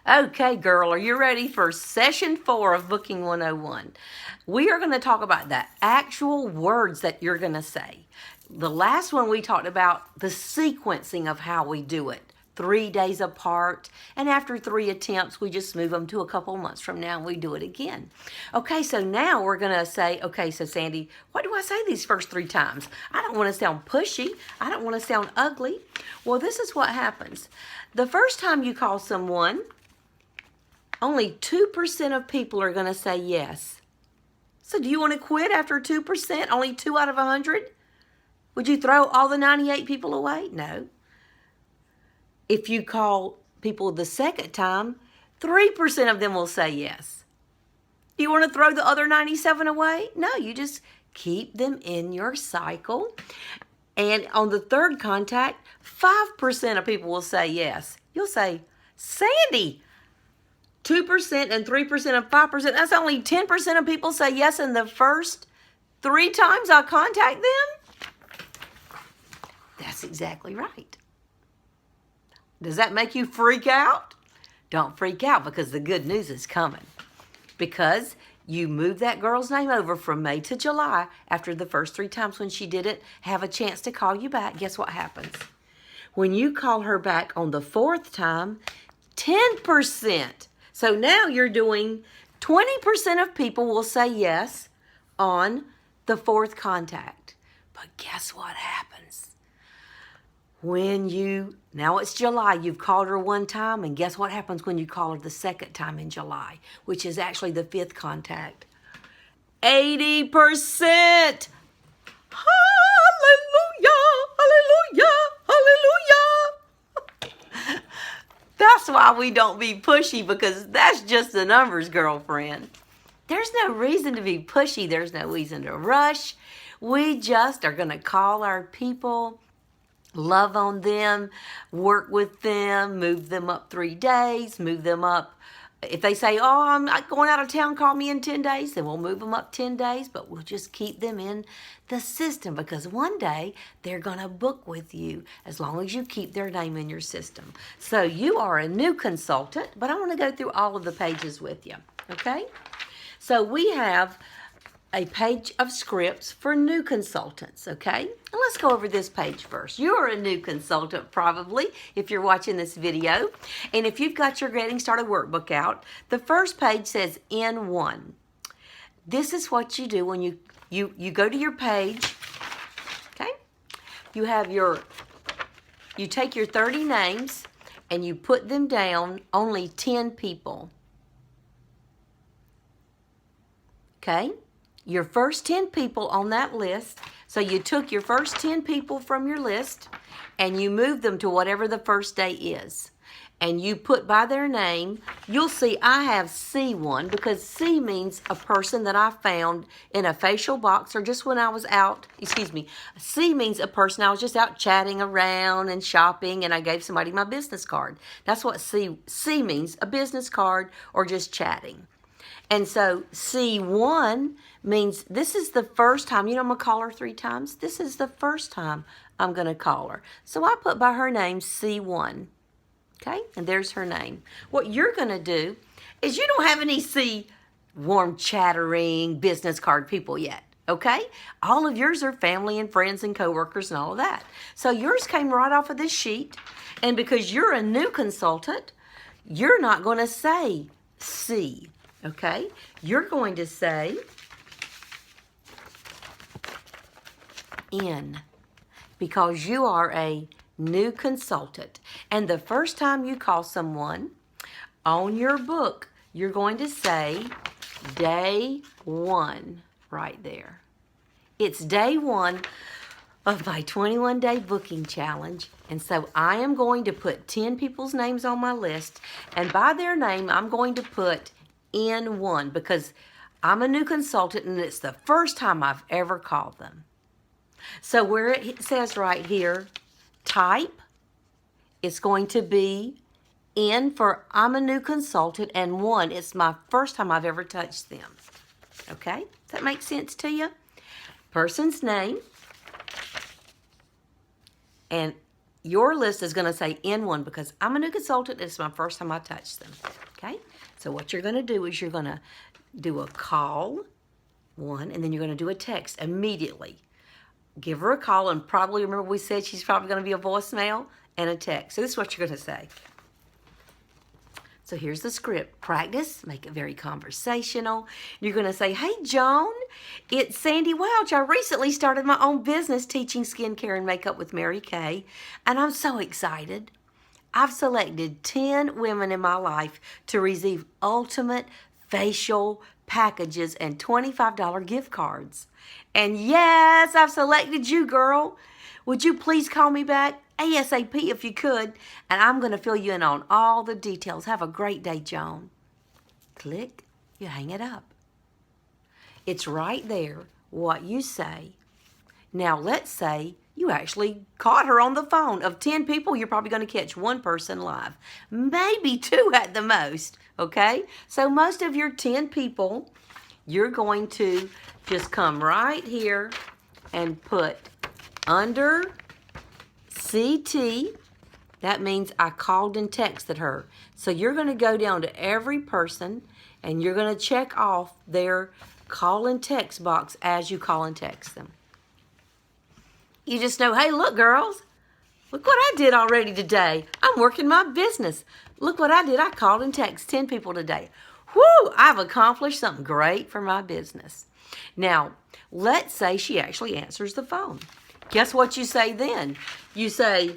Okay, girl, are you ready for session 4 of Booking 101? We are going to talk about the actual words that you're going to say. The last one we talked about the sequencing of how we do it. 3 days apart, and after 3 attempts, we just move them to a couple months from now and we do it again. Okay, so now we're going to say, okay, so Sandy, what do I say these first 3 times? I don't want to sound pushy. I don't want to sound ugly. Well, this is what happens. The first time you call someone, only 2% of people are going to say yes. So do you want to quit after 2%? Only 2 out of 100? Would you throw all the 98 people away? No. If you call people the second time, 3% of them will say yes. Do you want to throw the other 97 away? No, you just keep them in your cycle. And on the third contact, 5% of people will say yes. You'll say, Sandy, 2% and 3% and 5%, that's only 10% of people say yes in the first 3 times I contact them? That's exactly right. Does that make you freak out? Don't freak out, because the good news is coming. Because you move that girl's name over from May to July after the first 3 times when she didn't have a chance to call you back. Guess what happens? When you call her back on the 4th time, 10%. So now you're doing 20% of people will say yes on the 4th contact. But guess what happens? Now it's July, you've called her 1 time, and guess what happens when you call her the 2nd time in July, which is actually the 5th contact? 80%! Hallelujah! Hallelujah! Hallelujah! That's why we don't be pushy, because that's just the numbers, girlfriend. There's no reason to be pushy. There's no reason to rush. We just are going to call our people, love on them, work with them, move them up 3 days, move them up. If they say, oh, I'm not going out of town, call me in 10 days, then we'll move them up 10 days, but we'll just keep them in the system, because one day they're going to book with you as long as you keep their name in your system. So you are a new consultant, but I want to go through all of the pages with you, okay? So we have a page of scripts for new consultants, okay? And let's go over this page first. You're a new consultant probably if you're watching this video. And if you've got your Getting Started workbook out, the first page says N1. This is what you do when you go to your page, okay? You take your 30 names and you put them down, only 10 people, okay? Your first 10 people on that list. So you took your first 10 people from your list and you moved them to whatever the first day is. And you put by their name. You'll see I have C1 because C means a person that I found in a facial box or just when I was out. C means a person I was just out chatting around and shopping and I gave somebody my business card. That's what C means, a business card or just chatting. And so C1 means this is the first time. I'm going to call her 3 times. This is the first time I'm going to call her. So I put by her name C1. Okay? And there's her name. What you're going to do is you don't have any C warm chattering business card people yet. Okay? All of yours are family and friends and coworkers and all of that. So yours came right off of this sheet. And because you're a new consultant, you're not going to say C. Okay, you're going to say N because you are a new consultant. And the first time you call someone on your book, you're going to say day 1 right there. It's day 1 of my 21-day booking challenge. And so I am going to put 10 people's names on my list. And by their name, I'm going to put N1 because I'm a new consultant and it's the first time I've ever called them. So where it says right here, type, it's going to be N for I'm a new consultant, and 1, it's my first time I've ever touched them. Okay? Does that make sense to you? Person's name and your list is going to say N1 because I'm a new consultant. It's my first time I touched them. Okay? So what you're going to do is you're going to do a call, one, and then you're going to do a text immediately. Give her a call, and probably, remember we said she's probably going to be a voicemail and a text. So this is what you're going to say. So here's the script. Practice, make it very conversational. You're going to say, hey, Joan, it's Sandy Welch. I recently started my own business teaching skincare and makeup with Mary Kay, and I'm so excited. I've selected 10 women in my life to receive ultimate facial packages and $25 gift cards. And yes, I've selected you, girl. Would you please call me back ASAP if you could, and I'm going to fill you in on all the details. Have a great day, Joan. Click. You hang it up. It's right there what you say. Now, let's say you actually caught her on the phone. Of 10 people, you're probably going to catch one person live. Maybe 2 at the most, okay? So most of your 10 people, you're going to just come right here and put under CT. That means I called and texted her. So you're going to go down to every person and you're going to check off their call and text box as you call and text them. You just know, hey, look, girls, look what I did already today. I'm working my business. Look what I did. I called and texted 10 people today. Whoo, I've accomplished something great for my business. Now, let's say she actually answers the phone. Guess what you say then? You say,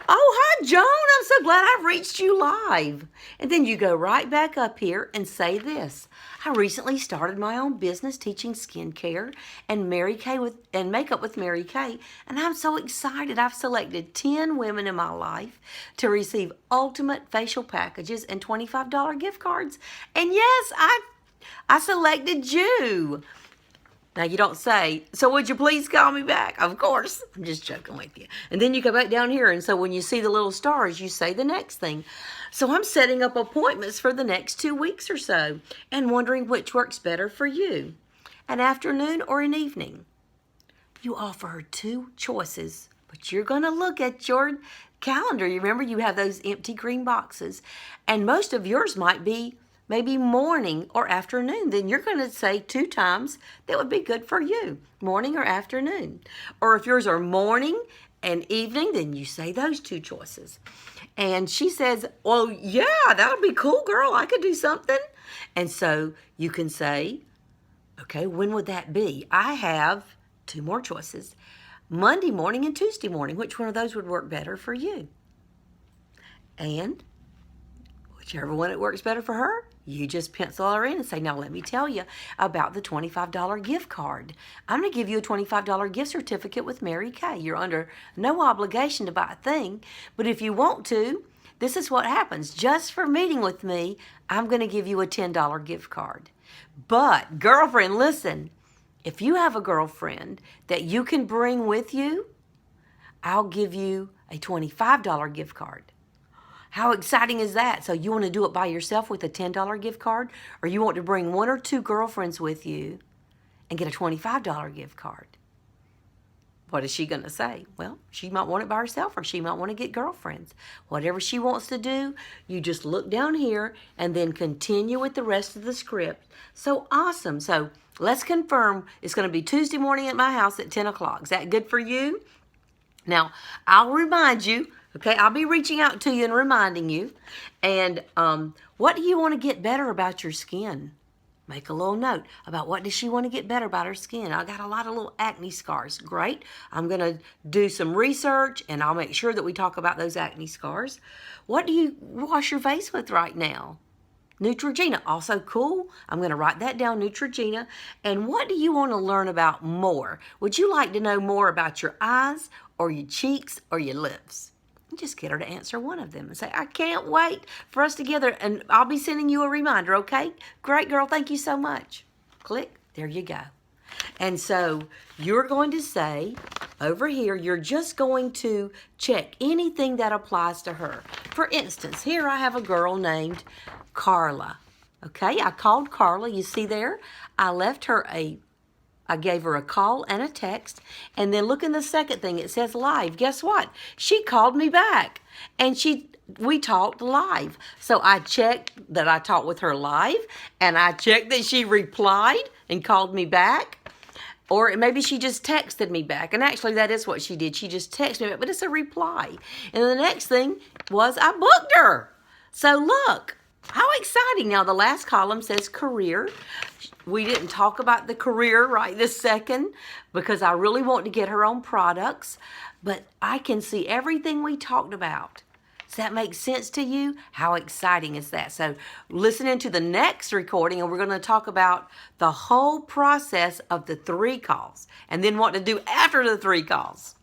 oh, hi, Joan. I'm so glad I've reached you live. And then you go right back up here and say this. I recently started my own business teaching skincare and makeup with Mary Kay, and I'm so excited. I've selected 10 women in my life to receive ultimate facial packages and $25 gift cards. And yes, I selected you. Now, you don't say, so would you please call me back? Of course. I'm just joking with you. And then you go back down here, and so when you see the little stars, you say the next thing. So I'm setting up appointments for the next 2 weeks or so and wondering which works better for you, an afternoon or an evening. You offer her 2 choices, but you're going to look at your calendar. You remember you have those empty green boxes, and most of yours might be maybe morning or afternoon. Then you're going to say 2 times that would be good for you, morning or afternoon. Or if yours are morning and evening, then you say those 2 choices. And she says, well, yeah, that'll be cool, girl. I could do something. And so you can say, okay, when would that be? I have 2 more choices, Monday morning and Tuesday morning. Which one of those would work better for you? And whichever one it works better for her, you just pencil her in and say, now let me tell you about the $25 gift card. I'm going to give you a $25 gift certificate with Mary Kay. You're under no obligation to buy a thing, but if you want to, this is what happens. Just for meeting with me, I'm going to give you a $10 gift card. But, girlfriend, listen, if you have a girlfriend that you can bring with you, I'll give you a $25 gift card. How exciting is that? So you want to do it by yourself with a $10 gift card, or you want to bring 1 or 2 girlfriends with you and get a $25 gift card? What is she going to say? Well, she might want it by herself, or she might want to get girlfriends. Whatever she wants to do, you just look down here and then continue with the rest of the script. So awesome. So let's confirm it's going to be Tuesday morning at my house at 10 o'clock. Is that good for you? Now, I'll remind you. Okay, I'll be reaching out to you and reminding you. And what do you want to get better about your skin? Make a little note about what does she want to get better about her skin. I got a lot of little acne scars. Great. I'm going to do some research, and I'll make sure that we talk about those acne scars. What do you wash your face with right now? Neutrogena, also cool. I'm going to write that down, Neutrogena. And what do you want to learn about more? Would you like to know more about your eyes or your cheeks or your lips? Just get her to answer one of them and say, I can't wait for us together, and I'll be sending you a reminder, okay? Great, girl. Thank you so much. Click. There you go. And so you're going to say over here, you're just going to check anything that applies to her. For instance, here I have a girl named Carla. Okay, I called Carla. You see there? I left her a I gave her a call and a text. And then look in the second thing. It says live. Guess what? She called me back. And we talked live. So I checked that I talked with her live. And I checked that she replied and called me back. Or maybe she just texted me back. And actually, that is what she did. She just texted me back. But it's a reply. And the next thing was I booked her. So look. How exciting. Now, the last column says career. We didn't talk about the career right this second because I really want to get her on products, but I can see everything we talked about. Does that make sense to you? How exciting is that? So listen into the next recording and we're going to talk about the whole process of the 3 calls and then what to do after the 3 calls.